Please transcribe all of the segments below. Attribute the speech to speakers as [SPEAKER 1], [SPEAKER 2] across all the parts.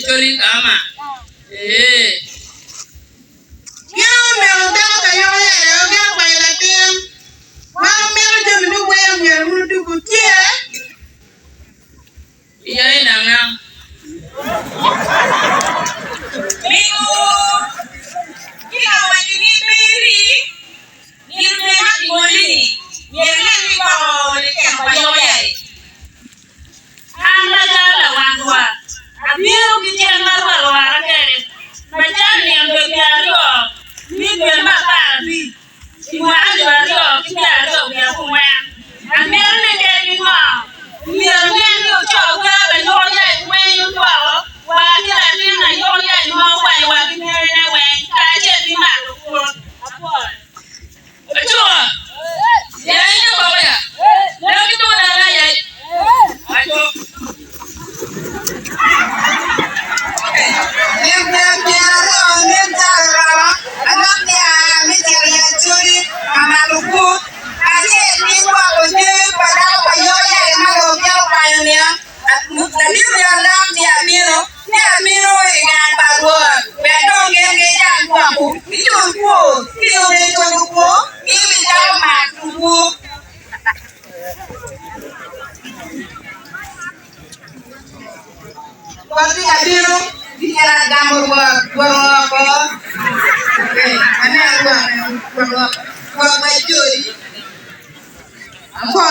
[SPEAKER 1] chori kama. Iya nang. Minggu. Kita wajib beri. Ni rumah di Molini. Biarlah di bawah oleh yang bayar. Anda jalan wangwa. Abiru kita marwal warakere. Macam yang berbiaro. Ni bermakar bi. Ibu ada kita ada biar kumpulan. Ambil ni jadi mah. Biar ni coba banyak yang bawa. Wajib ada yang mau wajib ni wajib. Kaji di mana pun. Apa? Betul. Ya ini bawa ya. Lagi tu dah ya. Ayo. Waktu Abiru bicara gambar buat mana buat baju ni, apa?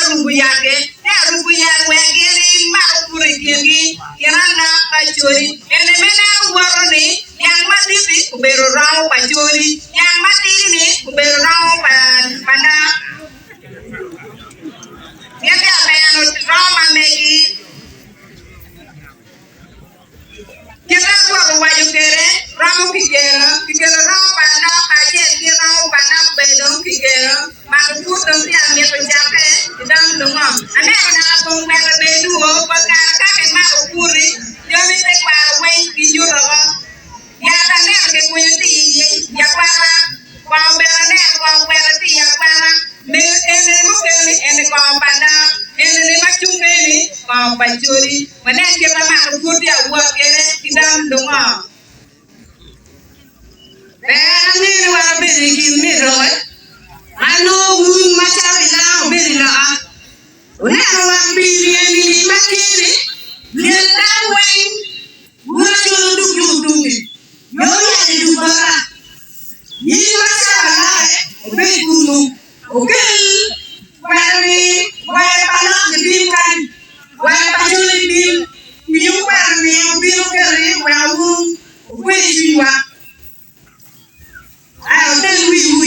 [SPEAKER 1] Rumbu yake, rumbu yake, mau puri kiri kirana pacuri ene mena waroni yang mati di kuberu rau pacuri yang mati ini kuberu rau pada dia apa yang rau mamegi kita buat wajib kere rau kikera rau pada kajian kirau pada bedong kikera malu dong tiang dia pencapai dalam dongong aneh pada pengmel bedu bakal kakek mau puri jadi tekbar wei kijur apa ya tane ke punya ti ya para kau berani ya para ene mukeli ene kau pada ene macung ini kau pacuri mana kita mau puri ya buat kere dalam dongong berani luar biasa ni roy anu mun macam ina berina una orang bilion ini makiri dia tahu muncul duduk yo ya di bara ini masalah begunu oke bari panak dibingkan paculi bil piu bari bil kere wawu jiwa ayo dan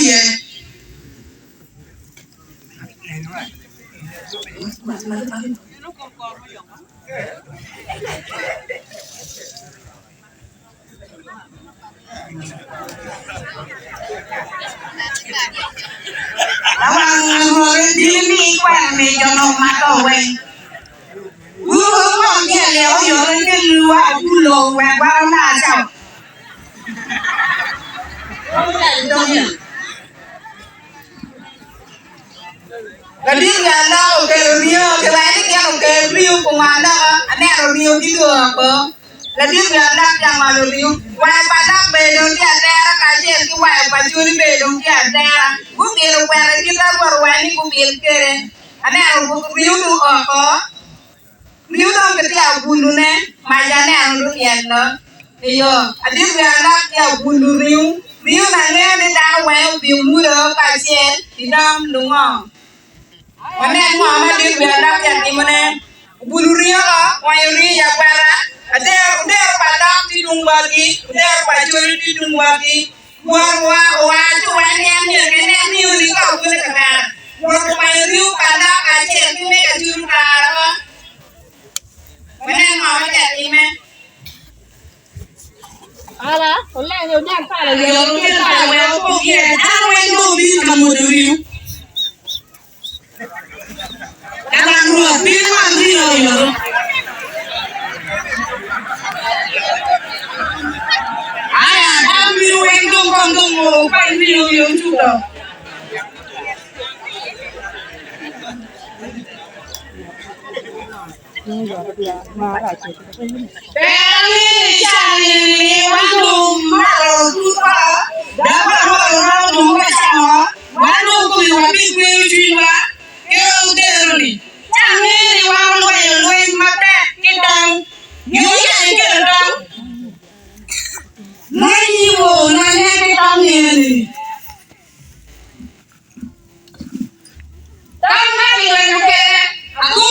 [SPEAKER 1] ya Awang ngồi đi qua mẹ cho nó mặc đồ quen. Vừa không nghe léo giờ lên cái lúa cứ lồ quẹt bao na sao? Không chạy đâu nhỉ? Jadi nggak ke Rio, kemarin dia ke Rio kemana? Aneh Rio gitu apa? Jadi nggak yang malu Rio. Wah pada bedong dia daerah kajian ki wah pacuri bedong dia daerah. Gue biar wah kita berwani gue biar kere. Aneh Rio tu apa? Rio tu ketika bulunya majane anu yang no. Iyo, jadi nggak ya bulu Rio. Rio nanya dia tahu wah biar muda kajian di dalam dongong. Mana Muhammad di Vietnam yang gimana? Buluria lah, wayuri ya para. Ada pada tidung bagi, ada pacuri tidung bagi. Wah cuman yang kena ni uri kau boleh kena. Wayuri pada kaji ni mereka juru kara. Mana Muhammad yang gimana? Ala, oleh yang dia salah. Yang dia salah, yang kau kira, apa yang kau bisa kamu dulu? Jangan lupa bilang dia. Ayah, ambil wendong kandung mau panggil yang sudah. Beli cari wendong malu juga. Dapat orang rumah sama. Wendong kuih wabik kuih juga. Yêu terni, jangan riwang loy mata kita, nyuci kita, nyiwo nanya kita ni. Tamat dengan ke, aku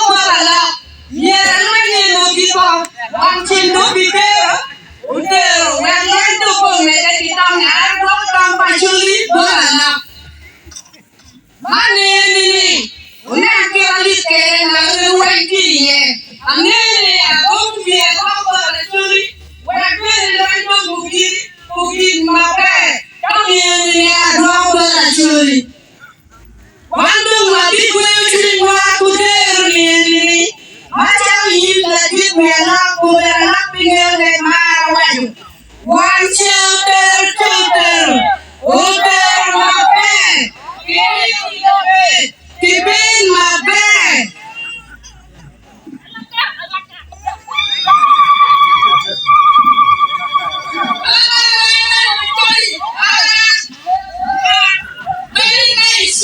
[SPEAKER 1] berala, ni nanya nabi kau, wancin nabi ke, udah, orang tu pun mereka kita nak tanpa curi berala. Mana ini? Unak kali keren lalu wajib ye. Angin aku biar apa curi. Wajib lalu mungkin mape. Kami ini dua curi. Waktu mati gue curi aku terni. Macam ini lagi berak berak pinggir lemah wajib. Wancil ter. Udah mape. Keep in my bed. Very nice.